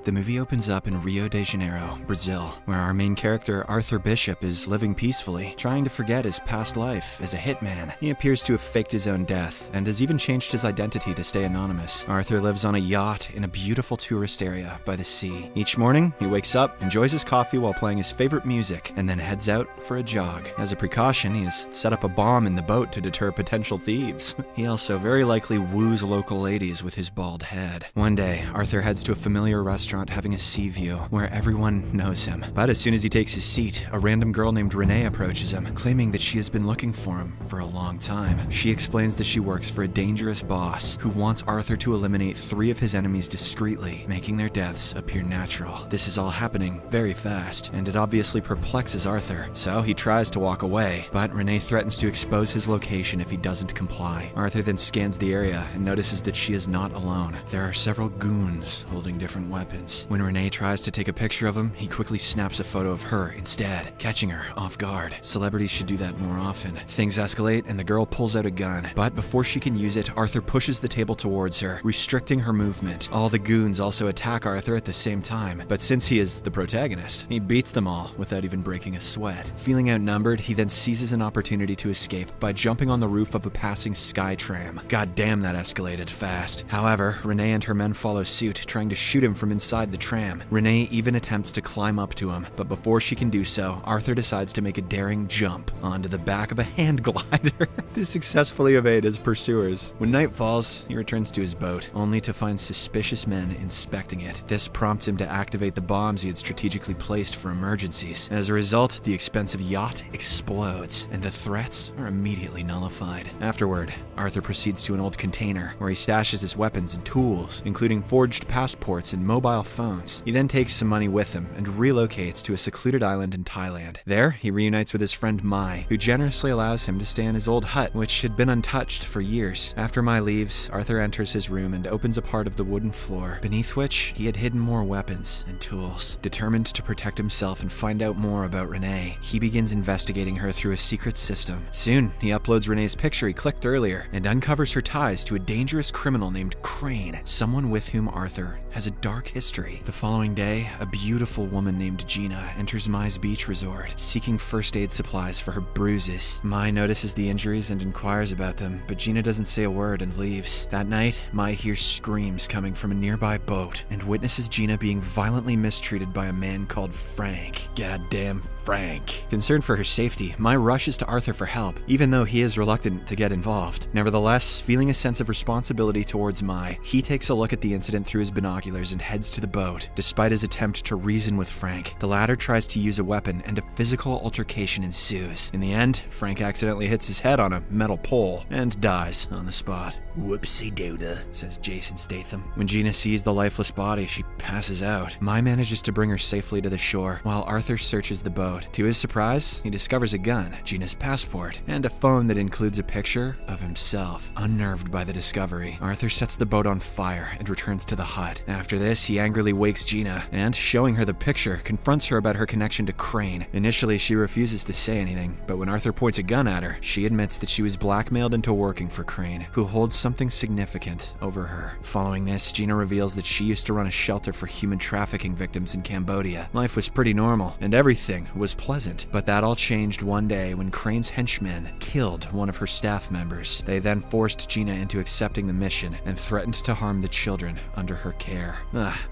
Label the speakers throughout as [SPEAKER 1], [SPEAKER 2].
[SPEAKER 1] The movie opens up in Rio de Janeiro, Brazil, where our main character, Arthur Bishop, is living peacefully, trying to forget his past life as a hitman. He appears to have faked his own death, and has even changed his identity to stay anonymous. Arthur lives on a yacht in a beautiful tourist area by the sea. Each morning, he wakes up, enjoys his coffee while playing his favorite music, and then heads out for a jog. As a precaution, he has set up a bomb in the boat to deter potential thieves. He also very likely woos local ladies with his bald head. One day, Arthur heads to a familiar restaurant having a sea view where everyone knows him. But as soon as he takes his seat, a random girl named Renee approaches him, claiming that she has been looking for him for a long time. She explains that she works for a dangerous boss who wants Arthur to eliminate 3 of his enemies discreetly, making their deaths appear natural. This is all happening very fast, and it obviously perplexes Arthur, so he tries to walk away, but Renee threatens to expose his location if he doesn't comply. Arthur then scans the area and notices that she is not alone. There are several goons holding different weapons. When Renee tries to take a picture of him, he quickly snaps a photo of her instead, catching her off guard. Celebrities should do that more often. Things escalate and the girl pulls out a gun, but before she can use it, Arthur pushes the table towards her, restricting her movement. All the goons also attack Arthur at the same time, but since he is the protagonist, he beats them all without even breaking a sweat. Feeling outnumbered, he then seizes an opportunity to escape by jumping on the roof of a passing sky tram. God damn, that escalated fast. However, Renee and her men follow suit, trying to shoot him from inside the tram. Renee even attempts to climb up to him, but before she can do so, Arthur decides to make a daring jump onto the back of a hand glider to successfully evade his pursuers. When night falls, he returns to his boat, only to find suspicious men inspecting it. This prompts him to activate the bombs he had strategically placed for emergencies. As a result, the expensive yacht explodes, and the threats are immediately nullified. Afterward, Arthur proceeds to an old container, where he stashes his weapons and tools, including forged passports and mobile phones. He then takes some money with him and relocates to a secluded island in Thailand. There, he reunites with his friend Mai, who generously allows him to stay in his old hut, which had been untouched for years. After Mai leaves, Arthur enters his room and opens a part of the wooden floor, beneath which he had hidden more weapons and tools. Determined to protect himself and find out more about Renee, he begins investigating her through a secret system. Soon, he uploads Renee's picture he clicked earlier and uncovers her ties to a dangerous criminal named Crane, someone with whom Arthur has a dark history. The following day, a beautiful woman named Gina enters Mai's beach resort, seeking first aid supplies for her bruises. Mai notices the injuries and inquires about them, but Gina doesn't say a word and leaves. That night, Mai hears screams coming from a nearby boat and witnesses Gina being violently mistreated by a man called Frank. Goddamn Frank. Concerned for her safety, Mai rushes to Arthur for help, even though he is reluctant to get involved. Nevertheless, feeling a sense of responsibility towards Mai, he takes a look at the incident through his binoculars and heads to the boat. Despite his attempt to reason with Frank, the latter tries to use a weapon and a physical altercation ensues. In the end, Frank accidentally hits his head on a metal pole and dies on the spot. Whoopsie doodle, says Jason Statham. When Gina sees the lifeless body, she passes out. Mai manages to bring her safely to the shore, while Arthur searches the boat. To his surprise, he discovers a gun, Gina's passport, and a phone that includes a picture of himself. Unnerved by the discovery, Arthur sets the boat on fire and returns to the hut. After this, he angrily wakes Gina, and, showing her the picture, confronts her about her connection to Crane. Initially, she refuses to say anything, but when Arthur points a gun at her, she admits that she was blackmailed into working for Crane, who holds something significant over her. Following this, Gina reveals that she used to run a shelter for human trafficking victims in Cambodia. Life was pretty normal, and everything was pleasant, but that all changed one day when Crane's henchmen killed one of her staff members. They then forced Gina into accepting the mission and threatened to harm the children under her care.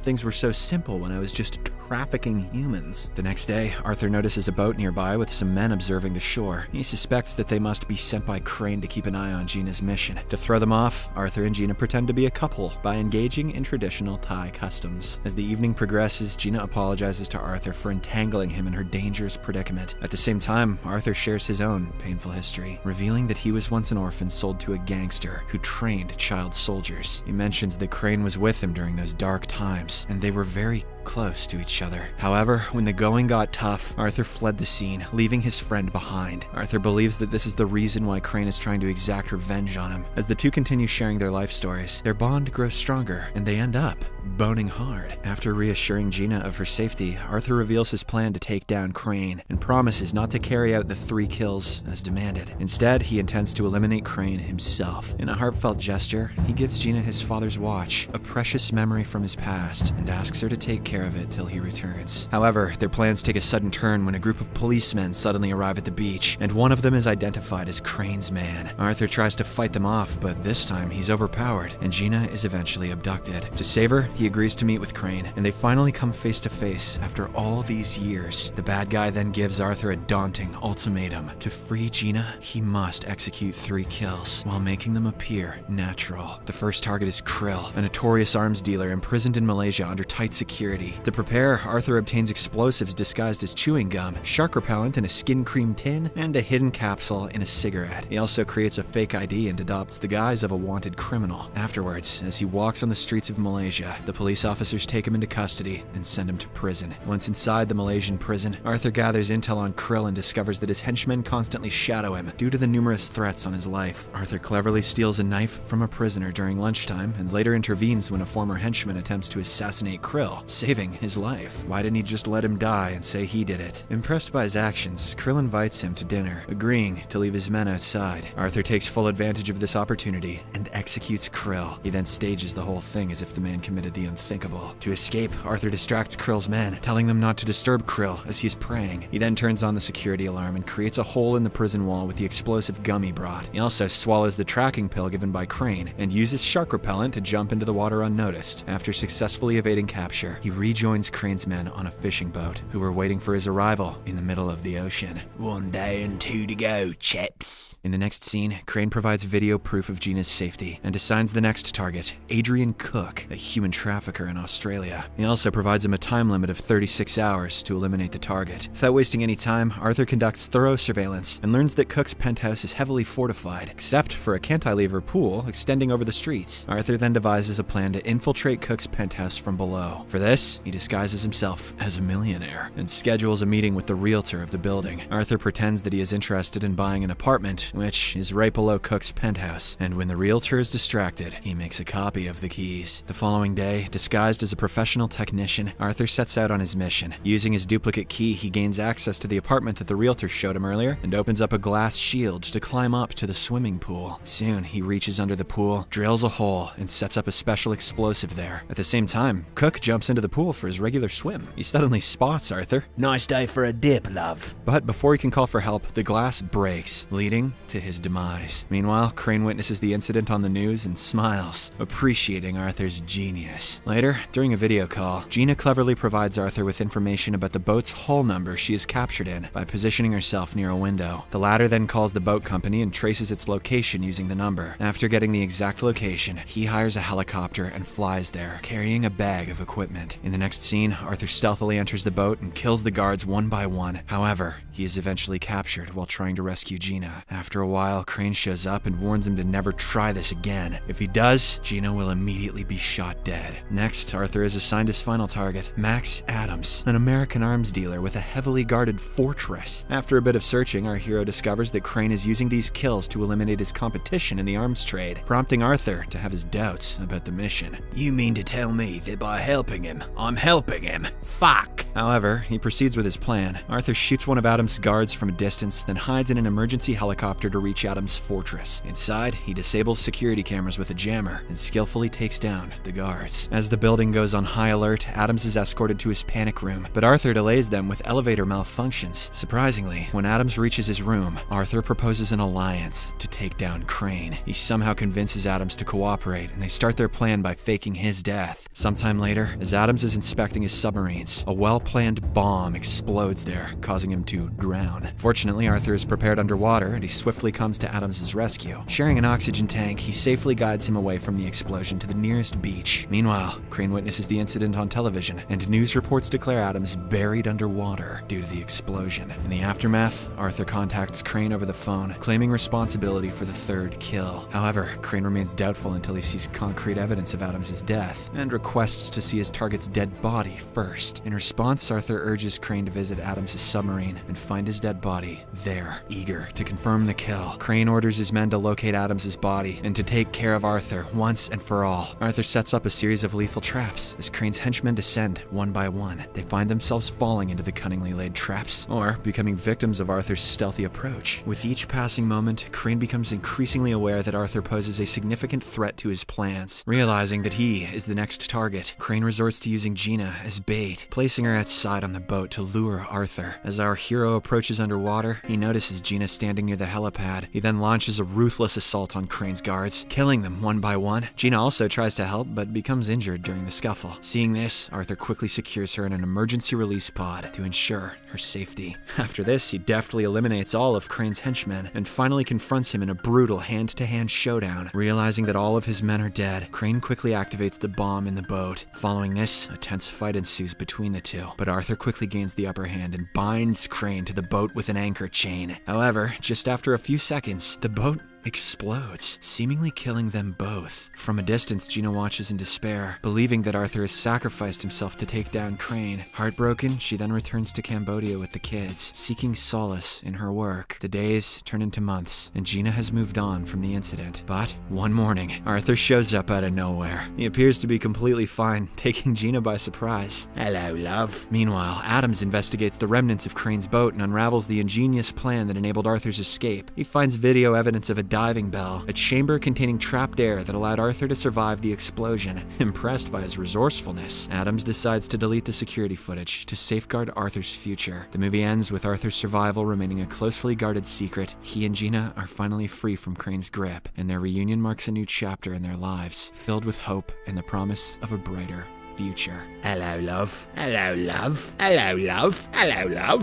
[SPEAKER 1] Things were so simple when I was just trafficking humans. The next day, Arthur notices a boat nearby with some men observing the shore. He suspects that they must be sent by Crane to keep an eye on Gina's mission. To throw them off, Arthur and Gina pretend to be a couple by engaging in traditional Thai customs. As the evening progresses, Gina apologizes to Arthur for entangling him in her dangerous predicament. At the same time, Arthur shares his own painful history, revealing that he was once an orphan sold to a gangster who trained child soldiers. He mentions that Crane was with him during those dark times, and they were very close to each other. However, when the going got tough, Arthur fled the scene, leaving his friend behind. Arthur believes that this is the reason why Crane is trying to exact revenge on him. As the two continue sharing their life stories, their bond grows stronger, and they end up boning hard. After reassuring Gina of her safety, Arthur reveals his plan to take down Crane and promises not to carry out the 3 kills as demanded. Instead, he intends to eliminate Crane himself. In a heartfelt gesture, he gives Gina his father's watch, a precious memory from his past, and asks her to take care of it till he returns. However, their plans take a sudden turn when a group of policemen suddenly arrive at the beach, and one of them is identified as Crane's man. Arthur tries to fight them off, but this time he's overpowered, and Gina is eventually abducted. To save her, he agrees to meet with Crane, and they finally come face to face after all these years. The bad guy then gives Arthur a daunting ultimatum. To free Gina, he must execute 3 kills while making them appear natural. The first target is Krill, a notorious arms dealer imprisoned in Malaysia under tight security. To prepare, Arthur obtains explosives disguised as chewing gum, shark repellent in a skin cream tin, and a hidden capsule in a cigarette. He also creates a fake ID and adopts the guise of a wanted criminal. Afterwards, as he walks on the streets of Malaysia, the police officers take him into custody and send him to prison. Once inside the Malaysian prison, Arthur gathers intel on Krill and discovers that his henchmen constantly shadow him due to the numerous threats on his life. Arthur cleverly steals a knife from a prisoner during lunchtime and later intervenes when a former henchman attempts to assassinate Krill, saving his life. Why didn't he just let him die and say he did it? Impressed by his actions, Krill invites him to dinner, agreeing to leave his men outside. Arthur takes full advantage of this opportunity and executes Krill. He then stages the whole thing as if the man committed the unthinkable. To escape, Arthur distracts Krill's men, telling them not to disturb Krill as he's praying. He then turns on the security alarm and creates a hole in the prison wall with the explosive gum he brought. He also swallows the tracking pill given by Crane and uses shark repellent to jump into the water unnoticed. After successfully evading capture, he rejoins Crane's men on a fishing boat, who were waiting for his arrival in the middle of the ocean. 1 day and 2 to go, chaps. In the next scene, Crane provides video proof of Gina's safety and assigns the next target, Adrian Cook, a human trafficker in Australia. He also provides him a time limit of 36 hours to eliminate the target. Without wasting any time, Arthur conducts thorough surveillance and learns that Cook's penthouse is heavily fortified, except for a cantilever pool extending over the streets. Arthur then devises a plan to infiltrate Cook's penthouse from below. For this, he disguises himself as a millionaire and schedules a meeting with the realtor of the building. Arthur pretends that he is interested in buying an apartment, which is right below Cook's penthouse, and when the realtor is distracted, he makes a copy of the keys. The following day, disguised as a professional technician, Arthur sets out on his mission. Using his duplicate key, he gains access to the apartment that the realtor showed him earlier and opens up a glass shield to climb up to the swimming pool. Soon, he reaches under the pool, drills a hole, and sets up a special explosive there. At the same time, Cook jumps into the pool for his regular swim. He suddenly spots Arthur.
[SPEAKER 2] Nice day for a dip, love.
[SPEAKER 1] But before he can call for help, the glass breaks, leading to his demise. Meanwhile, Crane witnesses the incident on the news and smiles, appreciating Arthur's genius. Later, during a video call, Gina cleverly provides Arthur with information about the boat's hull number she is captured in by positioning herself near a window. The latter then calls the boat company and traces its location using the number. After getting the exact location, he hires a helicopter and flies there, carrying a bag of equipment. In the next scene, Arthur stealthily enters the boat and kills the guards one by one. However, he is eventually captured while trying to rescue Gina. After a while, Crane shows up and warns him to never try this again. If he does, Gina will immediately be shot dead. Next, Arthur is assigned his final target, Max Adams, an American arms dealer with a heavily guarded fortress. After a bit of searching, our hero discovers that Crane is using these kills to eliminate his competition in the arms trade, prompting Arthur to have his doubts about the mission.
[SPEAKER 2] You mean to tell me that by helping him, I'm helping him? Fuck!
[SPEAKER 1] However, he proceeds with his plan. Arthur shoots one of Adams' guards from a distance, then hides in an emergency helicopter to reach Adams' fortress. Inside, he disables security cameras with a jammer and skillfully takes down the guards. As the building goes on high alert, Adams is escorted to his panic room, but Arthur delays them with elevator malfunctions. Surprisingly, when Adams reaches his room, Arthur proposes an alliance to take down Crane. He somehow convinces Adams to cooperate, and they start their plan by faking his death. Sometime later, as Adams is inspecting his submarines, a well-planned bomb explodes there, causing him to drown. Fortunately, Arthur is prepared underwater, and he swiftly comes to Adams' rescue. Sharing an oxygen tank, he safely guides him away from the explosion to the nearest beach. Meanwhile, Crane witnesses the incident on television, and news reports declare Adams buried underwater due to the explosion. In the aftermath, Arthur contacts Crane over the phone, claiming responsibility for the third kill. However, Crane remains doubtful until he sees concrete evidence of Adams' death, and requests to see his target's dead body first. In response, Arthur urges Crane to visit Adams' submarine and find his dead body there. Eager to confirm the kill, Crane orders his men to locate Adams' body and to take care of Arthur once and for all. Arthur sets up a series of lethal traps. As Crane's henchmen descend one by one, they find themselves falling into the cunningly laid traps, or becoming victims of Arthur's stealthy approach. With each passing moment, Crane becomes increasingly aware that Arthur poses a significant threat to his plans. Realizing that he is the next target, Crane resorts to using Gina as bait, placing her outside on the boat to lure Arthur. As our hero approaches underwater, he notices Gina standing near the helipad. He then launches a ruthless assault on Crane's guards, killing them one by one. Gina also tries to help, but becomes injured during the scuffle. Seeing this, Arthur quickly secures her in an emergency release pod to ensure her safety. After this, he deftly eliminates all of Crane's henchmen and finally confronts him in a brutal hand-to-hand showdown. Realizing that all of his men are dead, Crane quickly activates the bomb in the boat. Following this, a tense fight ensues between the two, but Arthur quickly gains the upper hand and binds Crane to the boat with an anchor chain. However, just after a few seconds, the boat explodes, seemingly killing them both. From a distance, Gina watches in despair, believing that Arthur has sacrificed himself to take down Crane. Heartbroken, she then returns to Cambodia with the kids, seeking solace in her work. The days turn into months, and Gina has moved on from the incident. But one morning, Arthur shows up out of nowhere. He appears to be completely fine, taking Gina by surprise.
[SPEAKER 2] Hello, love.
[SPEAKER 1] Meanwhile, Adams investigates the remnants of Crane's boat and unravels the ingenious plan that enabled Arthur's escape. He finds video evidence of a diving bell, a chamber containing trapped air that allowed Arthur to survive the explosion. Impressed by his resourcefulness, Adams decides to delete the security footage to safeguard Arthur's future. The movie ends with Arthur's survival remaining a closely guarded secret. He and Gina are finally free from Crane's grip, and their reunion marks a new chapter in their lives, filled with hope and the promise of a brighter future.
[SPEAKER 2] Hello, love. Hello, love. Hello, love. Hello, love.